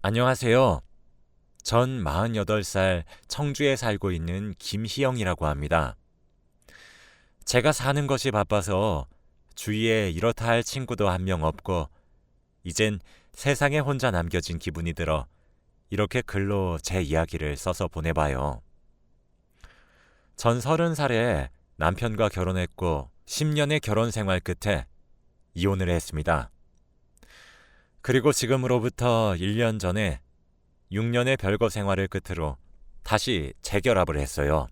안녕하세요. 전 48살 청주에 살고 있는 김희영이라고 합니다. 제가 사는 것이 바빠서 주위에 이렇다 할 친구도 한 명 없고 이젠 세상에 혼자 남겨진 기분이 들어 이렇게 글로 제 이야기를 써서 보내봐요. 전 30살에 남편과 결혼했고 10년의 결혼 생활 끝에 이혼을 했습니다. 그리고 지금으로부터 1년 전에 6년의 별거 생활을 끝으로 다시 재결합을 했어요.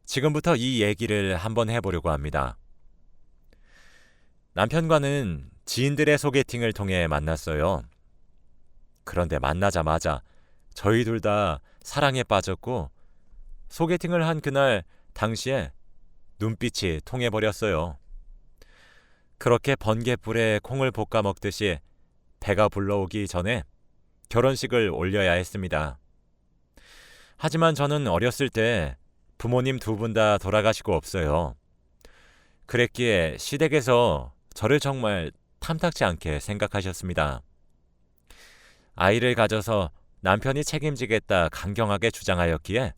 지금부터 이 얘기를 한번 해보려고 합니다. 남편과는 지인들의 소개팅을 통해 만났어요. 그런데 만나자마자 저희 둘 다 사랑에 빠졌고 소개팅을 한 그날 당시에 눈빛이 통해버렸어요. 그렇게 번갯불에 콩을 볶아 먹듯이 배가 불러오기 전에 결혼식을 올려야 했습니다. 하지만 저는 어렸을 때 부모님 두 분 다 돌아가시고 없어요. 그랬기에 시댁에서 저를 정말 탐탁지 않게 생각하셨습니다. 아이를 가져서 남편이 책임지겠다 강경하게 주장하였기에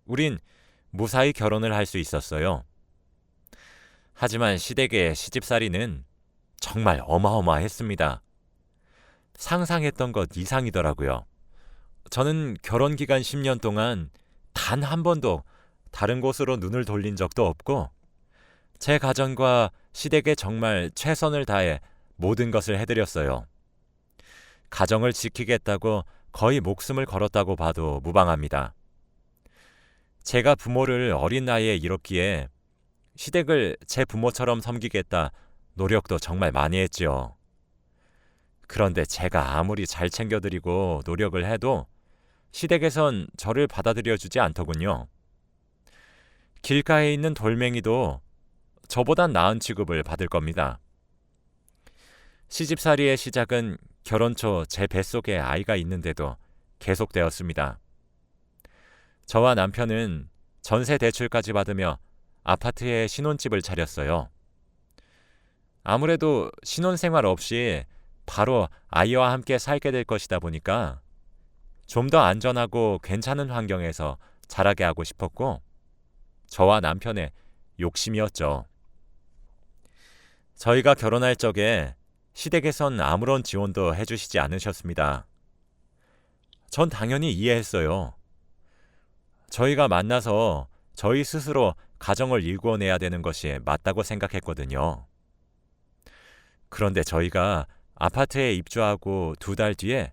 우린 무사히 결혼을 할 수 있었어요. 하지만 시댁의 시집살이는 정말 어마어마했습니다. 상상했던 것 이상이더라고요. 저는 결혼 기간 10년 동안 단 한 번도 다른 곳으로 눈을 돌린 적도 없고 제 가정과 시댁에 정말 최선을 다해 모든 것을 해드렸어요. 가정을 지키겠다고 거의 목숨을 걸었다고 봐도 무방합니다. 제가 부모를 어린 나이에 잃었기에 시댁을 제 부모처럼 섬기겠다 노력도 정말 많이 했지요. 그런데 제가 아무리 잘 챙겨드리고 노력을 해도 시댁에선 저를 받아들여주지 않더군요. 길가에 있는 돌멩이도 저보단 나은 취급을 받을 겁니다. 시집살이의 시작은 결혼 초 제 뱃속에 아이가 있는데도 계속되었습니다. 저와 남편은 전세 대출까지 받으며 아파트에 신혼집을 차렸어요. 아무래도 신혼생활 없이 바로 아이와 함께 살게 될 것이다 보니까 좀 더 안전하고 괜찮은 환경에서 자라게 하고 싶었고 저와 남편의 욕심이었죠. 저희가 결혼할 적에 시댁에선 아무런 지원도 해주시지 않으셨습니다. 전 당연히 이해했어요. 저희가 만나서 저희 스스로 가정을 일구어내야 되는 것이 맞다고 생각했거든요. 그런데 저희가 아파트에 입주하고 2달 뒤에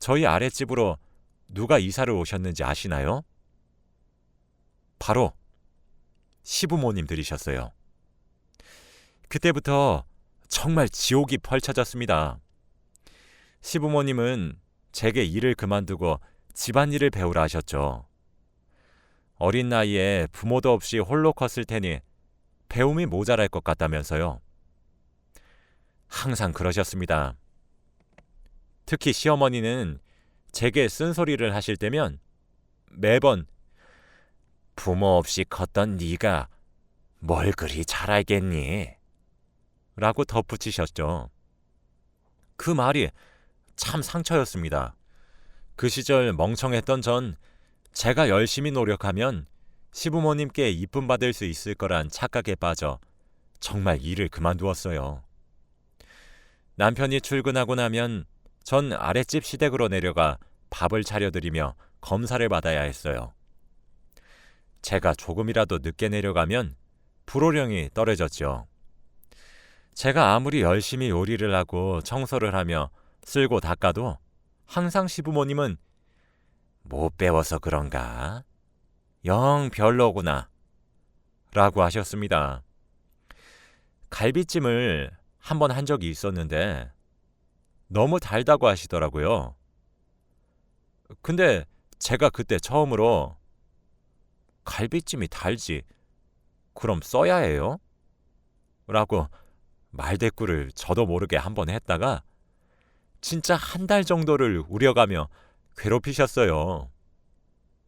저희 아랫집으로 누가 이사를 오셨는지 아시나요? 바로 시부모님들이셨어요. 그때부터 정말 지옥이 펼쳐졌습니다. 시부모님은 제게 일을 그만두고 집안일을 배우라 하셨죠. 어린 나이에 부모도 없이 홀로 컸을 테니 배움이 모자랄 것 같다면서요. 항상 그러셨습니다. 특히 시어머니는 제게 쓴소리를 하실 때면 매번 부모 없이 컸던 네가 뭘 그리 잘 알겠니? 라고 덧붙이셨죠. 그 말이 참 상처였습니다. 그 시절 멍청했던 전 제가 열심히 노력하면 시부모님께 이쁨 받을 수 있을 거란 착각에 빠져 정말 일을 그만두었어요. 남편이 출근하고 나면 전 아랫집 시댁으로 내려가 밥을 차려드리며 검사를 받아야 했어요. 제가 조금이라도 늦게 내려가면 불호령이 떨어졌죠. 제가 아무리 열심히 요리를 하고 청소를 하며 쓸고 닦아도 항상 시부모님은 못 배워서 그런가? 영 별로구나 라고 하셨습니다. 갈비찜을 한번 한 적이 있었는데 너무 달다고 하시더라고요. 근데 제가 그때 처음으로 갈비찜이 달지 그럼 써야 해요? 라고 말대꾸를 저도 모르게 한번 했다가 진짜 한 달 정도를 우려가며 괴롭히셨어요.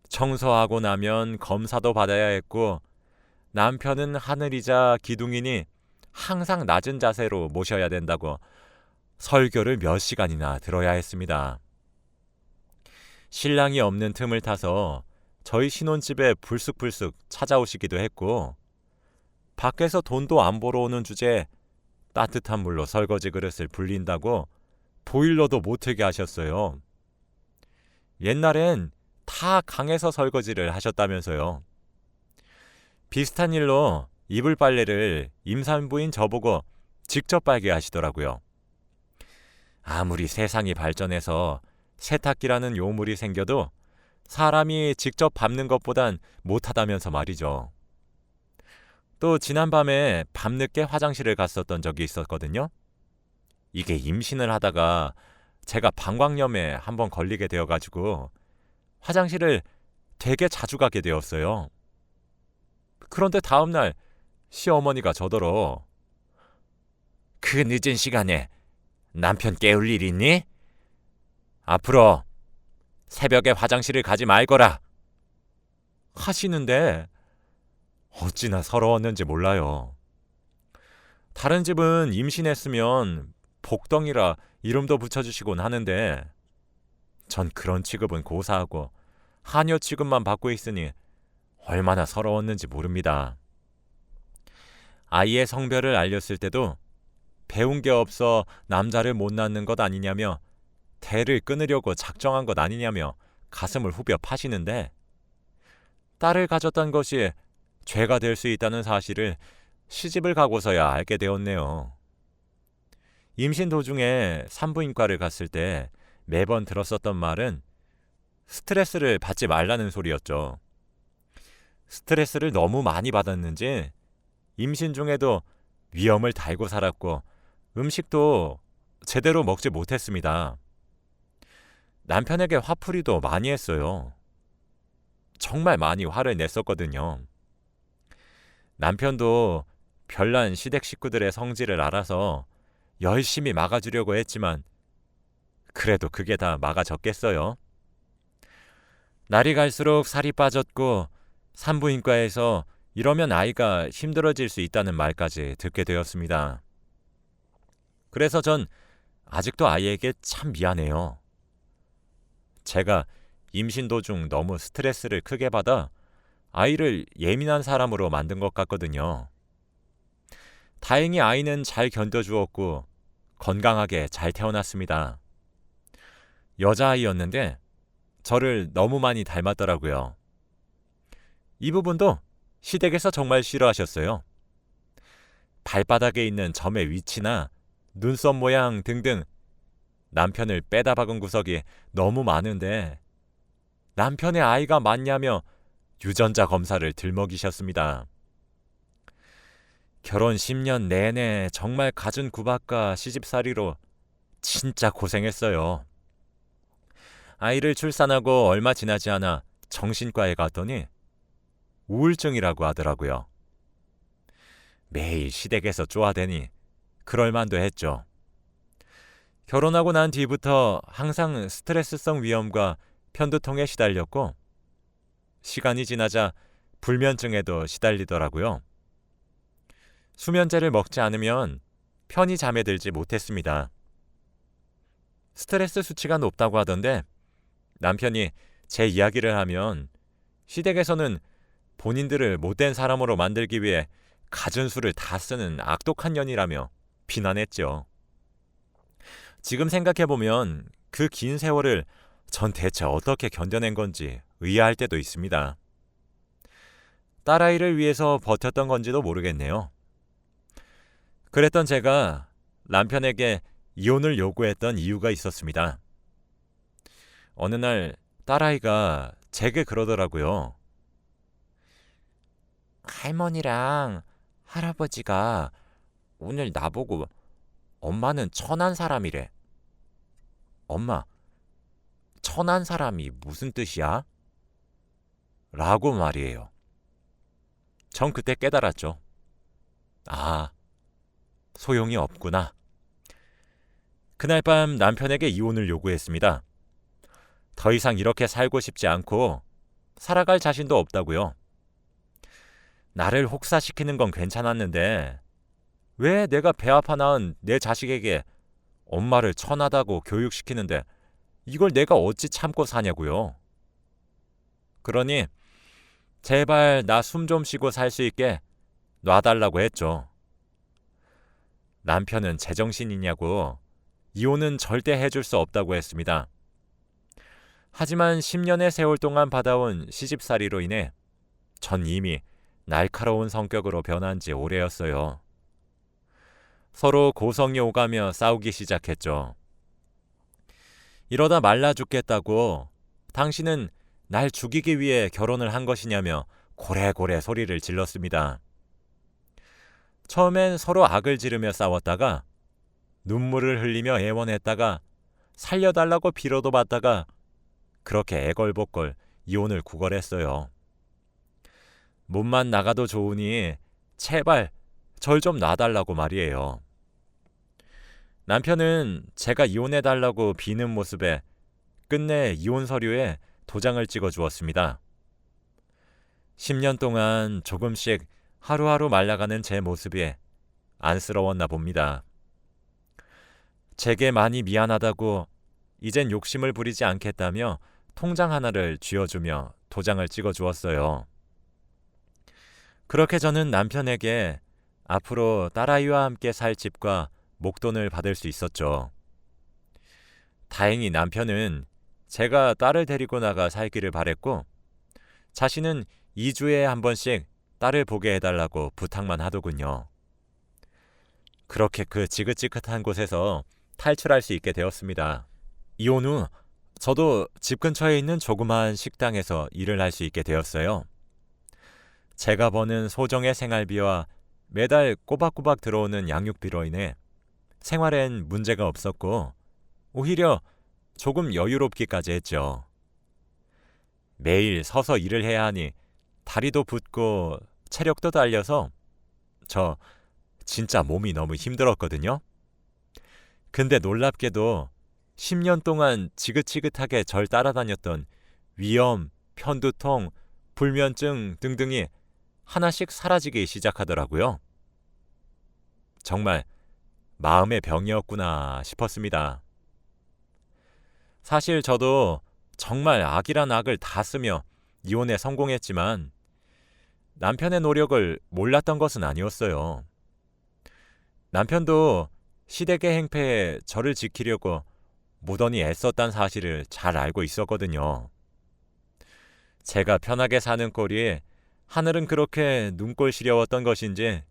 청소하고 나면 검사도 받아야 했고 남편은 하늘이자 기둥이니 항상 낮은 자세로 모셔야 된다고 설교를 몇 시간이나 들어야 했습니다. 신랑이 없는 틈을 타서 저희 신혼집에 불쑥불쑥 찾아오시기도 했고, 밖에서 돈도 안 벌어 오는 주제에 따뜻한 물로 설거지 그릇을 불린다고 보일러도 못 틀게 하셨어요. 옛날엔 다 강에서 설거지를 하셨다면서요. 비슷한 일로 이불 빨래를 임산부인 저보고 직접 빨게 하시더라고요. 아무리 세상이 발전해서 세탁기라는 요물이 생겨도 사람이 직접 밟는 것보단 못하다면서 말이죠. 또 지난밤에 밤늦게 화장실을 갔었던 적이 있었거든요. 이게 임신을 하다가 제가 방광염에 한번 걸리게 되어가지고 화장실을 되게 자주 가게 되었어요. 그런데 다음날 시어머니가 저더러 그 늦은 시간에 남편 깨울 일 있니? 앞으로 새벽에 화장실을 가지 말거라 하시는데 어찌나 서러웠는지 몰라요. 다른 집은 임신했으면 복덩이라 이름도 붙여주시곤 하는데 전 그런 취급은 고사하고 하녀 취급만 받고 있으니 얼마나 서러웠는지 모릅니다. 아이의 성별을 알렸을 때도 배운 게 없어 남자를 못 낳는 것 아니냐며 대를 끊으려고 작정한 것 아니냐며 가슴을 후벼 파시는데 딸을 가졌다는 것이 죄가 될 수 있다는 사실을 시집을 가고서야 알게 되었네요. 임신 도중에 산부인과를 갔을 때 매번 들었었던 말은 스트레스를 받지 말라는 소리였죠. 스트레스를 너무 많이 받았는지 임신 중에도 위험을 달고 살았고 음식도 제대로 먹지 못했습니다. 남편에게 화풀이도 많이 했어요. 정말 많이 화를 냈었거든요. 남편도 별난 시댁 식구들의 성질을 알아서 열심히 막아주려고 했지만 그래도 그게 다 막아졌겠어요. 날이 갈수록 살이 빠졌고 산부인과에서 이러면 아이가 힘들어질 수 있다는 말까지 듣게 되었습니다. 그래서 전 아직도 아이에게 참 미안해요. 제가 임신 도중 너무 스트레스를 크게 받아 아이를 예민한 사람으로 만든 것 같거든요. 다행히 아이는 잘 견뎌주었고 건강하게 잘 태어났습니다. 여자아이였는데 저를 너무 많이 닮았더라고요. 이 부분도 시댁에서 정말 싫어하셨어요. 발바닥에 있는 점의 위치나 눈썹 모양 등등 남편을 빼다 박은 구석이 너무 많은데 남편의 아이가 맞냐며 유전자 검사를 들먹이셨습니다. 결혼 10년 내내 정말 갖은 구박과 시집살이로 진짜 고생했어요. 아이를 출산하고 얼마 지나지 않아 정신과에 갔더니 우울증이라고 하더라고요. 매일 시댁에서 쪼아대니 그럴만도 했죠. 결혼하고 난 뒤부터 항상 스트레스성 위염과 편두통에 시달렸고 시간이 지나자 불면증에도 시달리더라고요. 수면제를 먹지 않으면 편히 잠에 들지 못했습니다. 스트레스 수치가 높다고 하던데 남편이 제 이야기를 하면 시댁에서는 본인들을 못된 사람으로 만들기 위해 갖은 수를 다 쓰는 악독한 년이라며 비난했죠. 지금 생각해보면 그 긴 세월을 전 대체 어떻게 견뎌낸 건지 의아할 때도 있습니다. 딸아이를 위해서 버텼던 건지도 모르겠네요. 그랬던 제가 남편에게 이혼을 요구했던 이유가 있었습니다. 어느 날 딸아이가 제게 그러더라고요. 할머니랑 할아버지가 오늘 나보고 엄마는 천한 사람이래. 엄마, 천한 사람이 무슨 뜻이야? 라고 말이에요. 전 그때 깨달았죠. 아, 소용이 없구나. 그날 밤 남편에게 이혼을 요구했습니다. 더 이상 이렇게 살고 싶지 않고 살아갈 자신도 없다고요. 나를 혹사시키는 건 괜찮았는데 왜 내가 배 아파 낳은 내 자식에게 엄마를 천하다고 교육시키는데 이걸 내가 어찌 참고 사냐고요. 그러니 제발 나 숨 좀 쉬고 살 수 있게 놔달라고 했죠. 남편은 제정신이냐고 이혼은 절대 해줄 수 없다고 했습니다. 하지만 10년의 세월 동안 받아온 시집살이로 인해 전 이미 날카로운 성격으로 변한 지 오래였어요. 서로 고성이 오가며 싸우기 시작했죠. 이러다 말라 죽겠다고 당신은 날 죽이기 위해 결혼을 한 것이냐며 고래고래 소리를 질렀습니다. 처음엔 서로 악을 지르며 싸웠다가 눈물을 흘리며 애원했다가 살려달라고 빌어도 받다가 그렇게 애걸복걸 이혼을 구걸했어요. 몸만 나가도 좋으니 제발 절 좀 놔달라고 말이에요. 남편은 제가 이혼해달라고 비는 모습에 끝내 이혼 서류에 도장을 찍어 주었습니다. 10년 동안 조금씩 하루하루 말라가는 제 모습이 안쓰러웠나 봅니다. 제게 많이 미안하다고 이젠 욕심을 부리지 않겠다며 통장 하나를 쥐어주며 도장을 찍어 주었어요. 그렇게 저는 남편에게 앞으로 딸아이와 함께 살 집과 목돈을 받을 수 있었죠. 다행히 남편은 제가 딸을 데리고 나가 살기를 바랬고 자신은 2주에 한 번씩 딸을 보게 해달라고 부탁만 하더군요. 그렇게 그 지긋지긋한 곳에서 탈출할 수 있게 되었습니다. 이혼 후 저도 집 근처에 있는 조그마한 식당에서 일을 할 수 있게 되었어요. 제가 버는 소정의 생활비와 매달 꼬박꼬박 들어오는 양육비로 인해 생활엔 문제가 없었고 오히려 조금 여유롭기까지 했죠. 매일 서서 일을 해야 하니 다리도 붓고 체력도 달려서 저 진짜 몸이 너무 힘들었거든요. 근데 놀랍게도 10년 동안 지긋지긋하게 절 따라다녔던 위염, 편두통, 불면증 등등이 하나씩 사라지기 시작하더라고요. 정말 마음의 병이었구나 싶었습니다. 사실 저도 정말 악이란 악을 다 쓰며 이혼에 성공했지만 남편의 노력을 몰랐던 것은 아니었어요. 남편도 시댁의 행패에 저를 지키려고 무던히 애썼단 사실을 잘 알고 있었거든요. 제가 편하게 사는 꼴이 하늘은 그렇게 눈꼴 시려웠던 것인지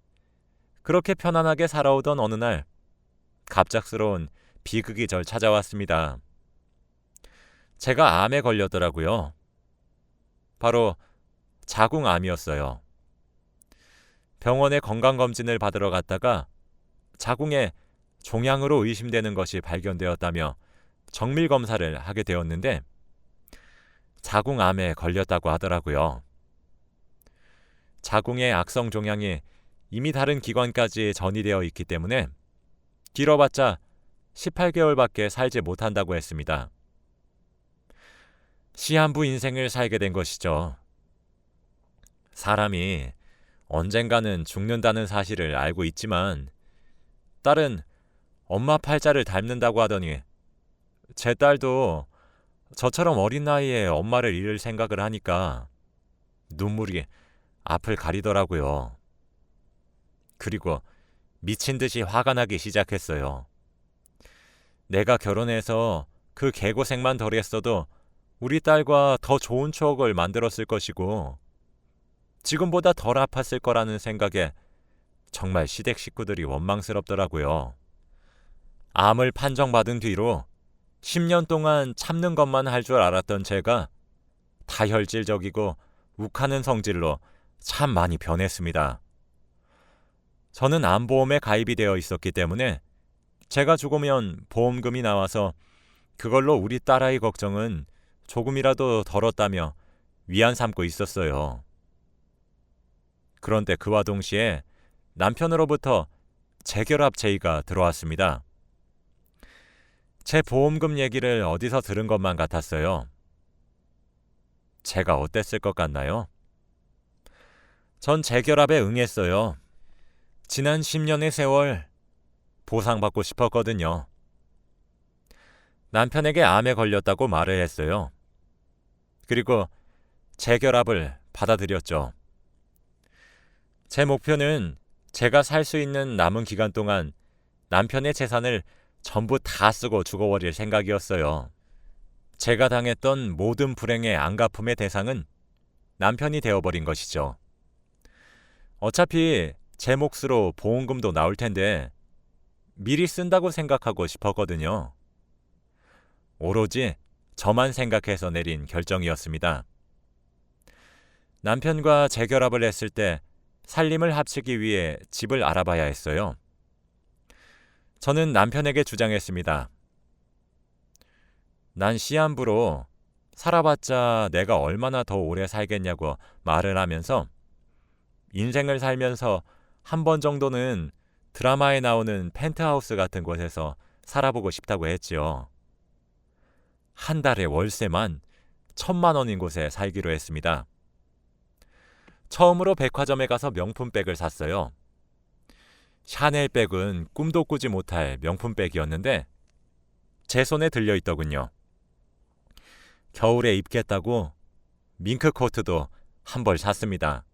그렇게 편안하게 살아오던 어느 날 갑작스러운 비극이 절 찾아왔습니다. 제가 암에 걸렸더라고요. 바로 자궁암이었어요. 병원에 건강검진을 받으러 갔다가 자궁에 종양으로 의심되는 것이 발견되었다며 정밀검사를 하게 되었는데 자궁암에 걸렸다고 하더라고요. 자궁의 악성 종양이 이미 다른 기관까지 전이되어 있기 때문에 길어봤자 18개월밖에 살지 못한다고 했습니다. 시한부 인생을 살게 된 것이죠. 사람이 언젠가는 죽는다는 사실을 알고 있지만 딸은 엄마 팔자를 닮는다고 하더니 제 딸도 저처럼 어린 나이에 엄마를 잃을 생각을 하니까 눈물이 앞을 가리더라고요. 그리고 미친 듯이 화가 나기 시작했어요. 내가 결혼해서 그 개고생만 덜 했어도 우리 딸과 더 좋은 추억을 만들었을 것이고 지금보다 덜 아팠을 거라는 생각에 정말 시댁 식구들이 원망스럽더라고요. 암을 판정받은 뒤로 10년 동안 참는 것만 할 줄 알았던 제가 다혈질적이고 욱하는 성질로 참 많이 변했습니다. 저는 암보험에 가입이 되어 있었기 때문에 제가 죽으면 보험금이 나와서 그걸로 우리 딸아이 걱정은 조금이라도 덜었다며 위안 삼고 있었어요. 그런데 그와 동시에 남편으로부터 재결합 제의가 들어왔습니다. 제 보험금 얘기를 어디서 들은 것만 같았어요. 제가 어땠을 것 같나요? 전 재결합에 응했어요. 지난 10년의 세월 보상받고 싶었거든요. 남편에게 암에 걸렸다고 말을 했어요. 그리고 재결합을 받아들였죠. 제 목표는 제가 살 수 있는 남은 기간 동안 남편의 재산을 전부 다 쓰고 죽어버릴 생각이었어요. 제가 당했던 모든 불행의 안갚음의 대상은 남편이 되어버린 것이죠. 어차피 제 몫으로 보험금도 나올 텐데 미리 쓴다고 생각하고 싶었거든요. 오로지 저만 생각해서 내린 결정이었습니다. 남편과 재결합을 했을 때 살림을 합치기 위해 집을 알아봐야 했어요. 저는 남편에게 주장했습니다. 난 시한부로 살아봤자 내가 얼마나 더 오래 살겠냐고 말을 하면서 인생을 살면서 한 번 정도는 드라마에 나오는 펜트하우스 같은 곳에서 살아보고 싶다고 했지요. 한 달에 월세만 1,000만 원인 곳에 살기로 했습니다. 처음으로 백화점에 가서 명품백을 샀어요. 샤넬백은 꿈도 꾸지 못할 명품백이었는데 제 손에 들려있더군요. 겨울에 입겠다고 밍크 코트도 한 벌 샀습니다.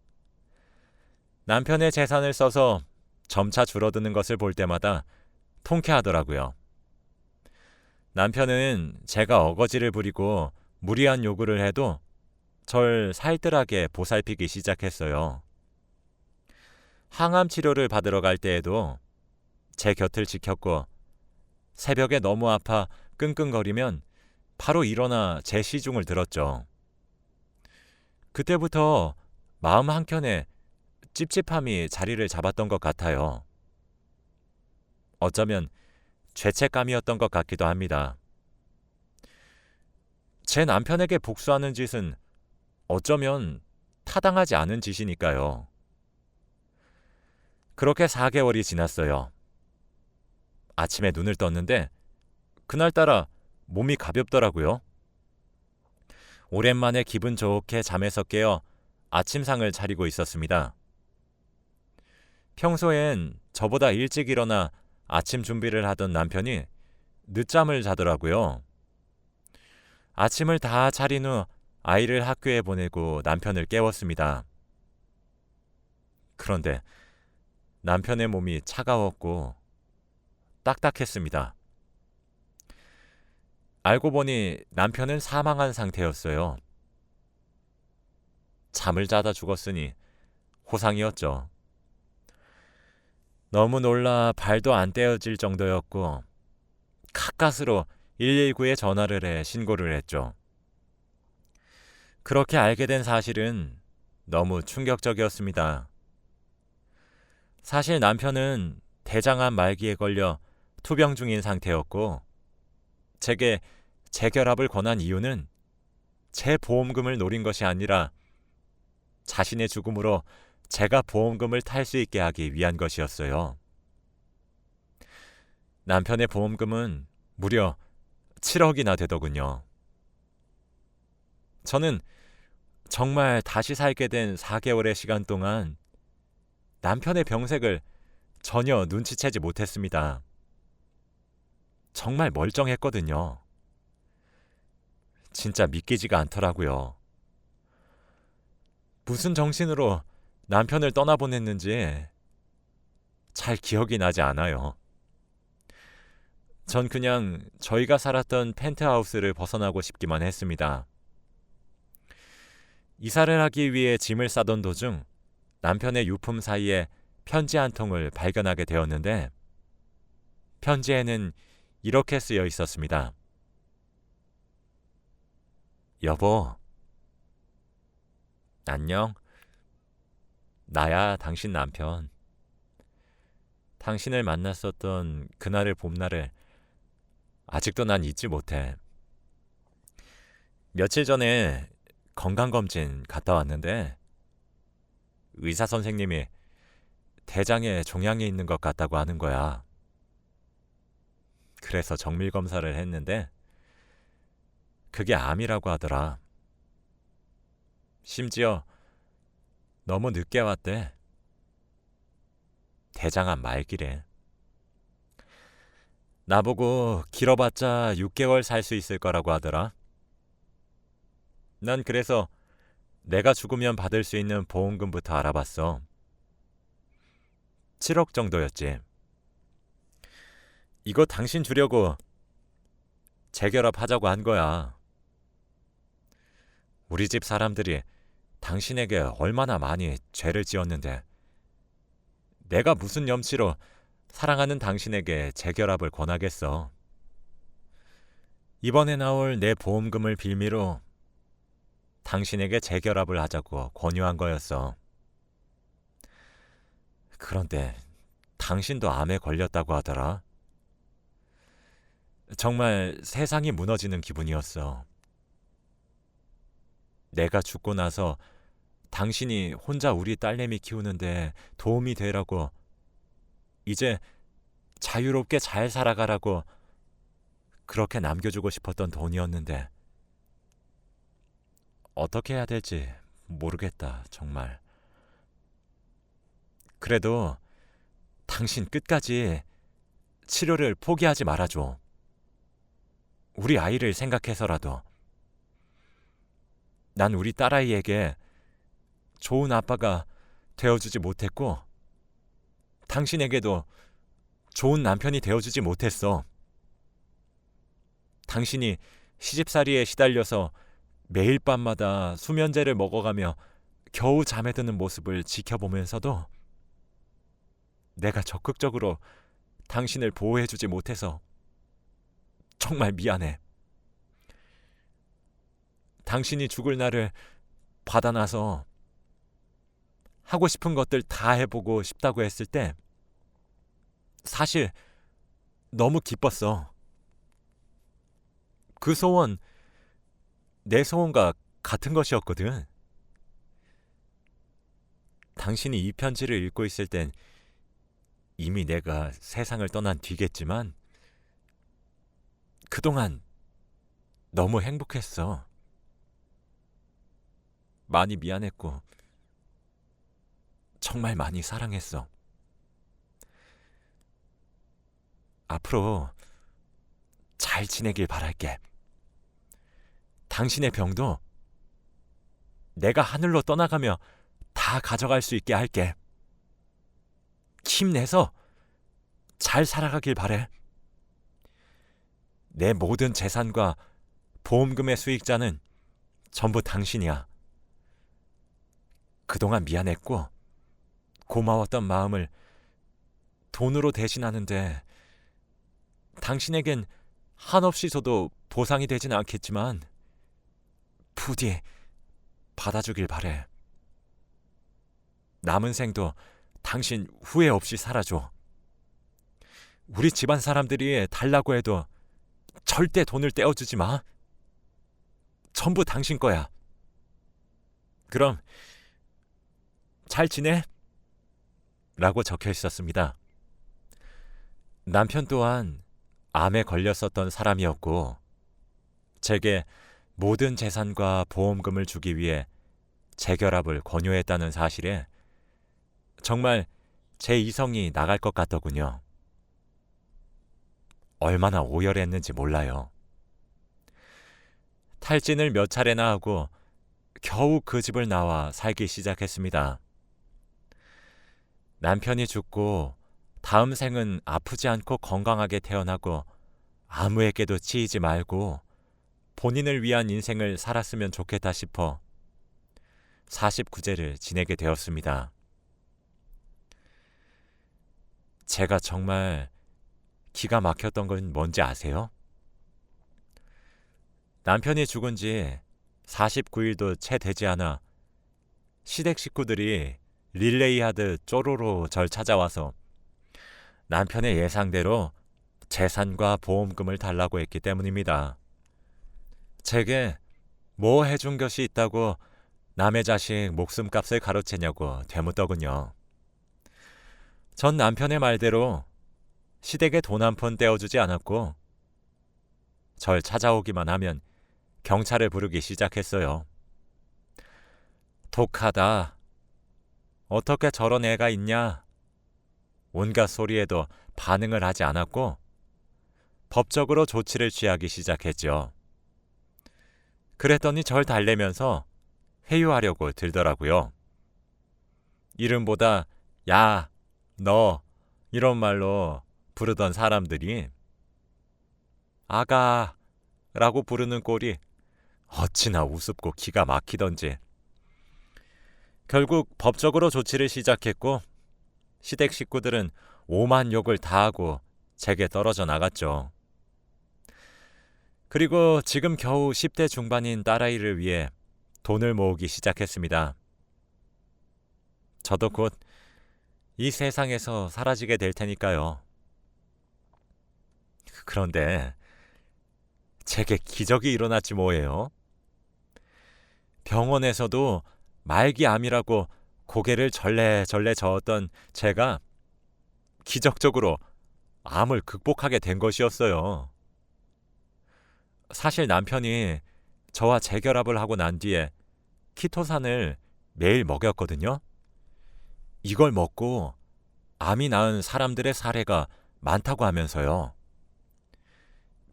남편의 재산을 써서 점차 줄어드는 것을 볼 때마다 통쾌하더라고요. 남편은 제가 어거지를 부리고 무리한 요구를 해도 절 살뜰하게 보살피기 시작했어요. 항암 치료를 받으러 갈 때에도 제 곁을 지켰고 새벽에 너무 아파 끙끙거리면 바로 일어나 제 시중을 들었죠. 그때부터 마음 한켠에 찝찝함이 자리를 잡았던 것 같아요. 어쩌면 죄책감이었던 것 같기도 합니다. 제 남편에게 복수하는 짓은 어쩌면 타당하지 않은 짓이니까요. 그렇게 4개월이 지났어요. 아침에 눈을 떴는데 그날따라 몸이 가볍더라고요. 오랜만에 기분 좋게 잠에서 깨어 아침상을 차리고 있었습니다. 평소엔 저보다 일찍 일어나 아침 준비를 하던 남편이 늦잠을 자더라고요. 아침을 다 차린 후 아이를 학교에 보내고 남편을 깨웠습니다. 그런데 남편의 몸이 차가웠고 딱딱했습니다. 알고 보니 남편은 사망한 상태였어요. 잠을 자다 죽었으니 호상이었죠. 너무 놀라 발도 안 떼어질 정도였고 가까스로 119에 전화를 해 신고를 했죠. 그렇게 알게 된 사실은 너무 충격적이었습니다. 사실 남편은 대장암 말기에 걸려 투병 중인 상태였고 제게 재결합을 권한 이유는 제 보험금을 노린 것이 아니라 자신의 죽음으로 제가 보험금을 탈 수 있게 하기 위한 것이었어요. 남편의 보험금은 무려 7억이나 되더군요. 저는 정말 다시 살게 된 4개월의 시간 동안 남편의 병색을 전혀 눈치채지 못했습니다. 정말 멀쩡했거든요. 진짜 믿기지가 않더라고요. 무슨 정신으로 남편을 떠나보냈는지 잘 기억이 나지 않아요. 전 그냥 저희가 살았던 펜트하우스를 벗어나고 싶기만 했습니다. 이사를 하기 위해 짐을 싸던 도중 남편의 유품 사이에 편지 한 통을 발견하게 되었는데 편지에는 이렇게 쓰여 있었습니다. 여보, 안녕. 나야 당신 남편. 당신을 만났었던 그날의 봄날을 아직도 난 잊지 못해. 며칠 전에 건강검진 갔다 왔는데 의사 선생님이 대장에 종양이 있는 것 같다고 하는 거야. 그래서 정밀 검사를 했는데 그게 암이라고 하더라. 심지어 너무 늦게 왔대. 대장암 말기래. 나보고 길어봤자 6개월 살 수 있을 거라고 하더라. 난 그래서 내가 죽으면 받을 수 있는 보험금부터 알아봤어. 7억 정도였지. 이거 당신 주려고 재결합하자고 한 거야. 우리 집 사람들이 당신에게 얼마나 많이 죄를 지었는데 내가 무슨 염치로 사랑하는 당신에게 재결합을 권하겠어. 이번에 나올 내 보험금을 빌미로 당신에게 재결합을 하자고 권유한 거였어. 그런데 당신도 암에 걸렸다고 하더라. 정말 세상이 무너지는 기분이었어. 내가 죽고 나서 당신이 혼자 우리 딸내미 키우는데 도움이 되라고, 이제 자유롭게 잘 살아가라고 그렇게 남겨주고 싶었던 돈이었는데 어떻게 해야 될지 모르겠다, 정말. 그래도 당신 끝까지 치료를 포기하지 말아줘. 우리 아이를 생각해서라도. 난 우리 딸아이에게 좋은 아빠가 되어주지 못했고 당신에게도 좋은 남편이 되어주지 못했어. 당신이 시집살이에 시달려서 매일 밤마다 수면제를 먹어가며 겨우 잠에 드는 모습을 지켜보면서도 내가 적극적으로 당신을 보호해주지 못해서 정말 미안해. 당신이 죽을 날을 받아놔서 하고 싶은 것들 다 해보고 싶다고 했을 때 사실 너무 기뻤어. 그 소원 내 소원과 같은 것이었거든. 당신이 이 편지를 읽고 있을 땐 이미 내가 세상을 떠난 뒤겠지만 그동안 너무 행복했어. 많이 미안했고 정말 많이 사랑했어. 앞으로 잘 지내길 바랄게. 당신의 병도 내가 하늘로 떠나가며 다 가져갈 수 있게 할게. 힘내서 잘 살아가길 바래. 내 모든 재산과 보험금의 수익자는 전부 당신이야. 그동안 미안했고 고마웠던 마음을 돈으로 대신하는데 당신에겐 한없이 줘도 보상이 되진 않겠지만 부디 받아주길 바래. 남은 생도 당신 후회 없이 살아줘. 우리 집안 사람들이 달라고 해도 절대 돈을 떼어주지 마. 전부 당신 거야. 그럼 잘 지내? 라고 적혀 있었습니다. 남편 또한 암에 걸렸었던 사람이었고 제게 모든 재산과 보험금을 주기 위해 재결합을 권유했다는 사실에 정말 제 이성이 나갈 것 같더군요. 얼마나 오열했는지 몰라요. 탈진을 몇 차례나 하고 겨우 그 집을 나와 살기 시작했습니다. 남편이 죽고 다음 생은 아프지 않고 건강하게 태어나고 아무에게도 치이지 말고 본인을 위한 인생을 살았으면 좋겠다 싶어 49제를 지내게 되었습니다. 제가 정말 기가 막혔던 건 뭔지 아세요? 남편이 죽은 지 49일도 채 되지 않아 시댁 식구들이 릴레이 하듯 쪼로로 절 찾아와서 남편의 예상대로 재산과 보험금을 달라고 했기 때문입니다. 제게 뭐 해준 것이 있다고 남의 자식 목숨값을 가로채냐고 되묻더군요. 전 남편의 말대로 시댁에 돈 한 푼 떼어주지 않았고 절 찾아오기만 하면 경찰을 부르기 시작했어요. 독하다. 어떻게 저런 애가 있냐. 온갖 소리에도 반응을 하지 않았고 법적으로 조치를 취하기 시작했죠. 그랬더니 절 달래면서 회유하려고 들더라고요. 이름보다 야, 너 이런 말로 부르던 사람들이 아가라고 부르는 꼴이 어찌나 우습고 기가 막히던지. 결국 법적으로 조치를 시작했고 시댁 식구들은 오만 욕을 다 하고 제게 떨어져 나갔죠. 그리고 지금 겨우 10대 중반인 딸아이를 위해 돈을 모으기 시작했습니다. 저도 곧 이 세상에서 사라지게 될 테니까요. 그런데 제게 기적이 일어났지 뭐예요. 병원에서도 말기암이라고 고개를 절레절레 저었던 제가 기적적으로 암을 극복하게 된 것이었어요. 사실 남편이 저와 재결합을 하고 난 뒤에 키토산을 매일 먹였거든요. 이걸 먹고 암이 나은 사람들의 사례가 많다고 하면서요.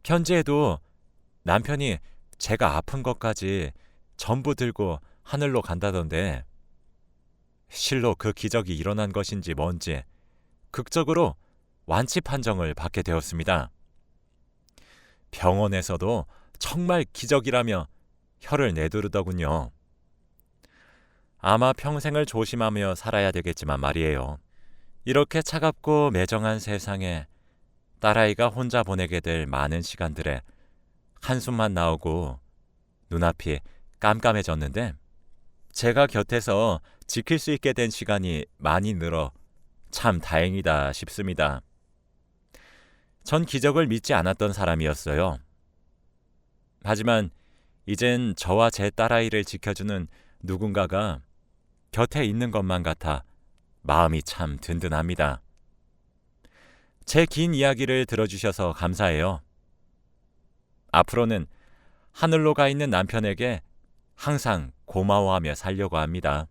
편지에도 남편이 제가 아픈 것까지 전부 들고 하늘로 간다던데 실로 그 기적이 일어난 것인지 뭔지 극적으로 완치 판정을 받게 되었습니다. 병원에서도 정말 기적이라며 혀를 내두르더군요. 아마 평생을 조심하며 살아야 되겠지만 말이에요. 이렇게 차갑고 매정한 세상에 딸아이가 혼자 보내게 될 많은 시간들에 한숨만 나오고 눈앞이 깜깜해졌는데 제가 곁에서 지킬 수 있게 된 시간이 많이 늘어 참 다행이다 싶습니다. 전 기적을 믿지 않았던 사람이었어요. 하지만 이젠 저와 제 딸아이를 지켜주는 누군가가 곁에 있는 것만 같아 마음이 참 든든합니다. 제 긴 이야기를 들어주셔서 감사해요. 앞으로는 하늘로 가 있는 남편에게 항상 고마워하며 살려고 합니다.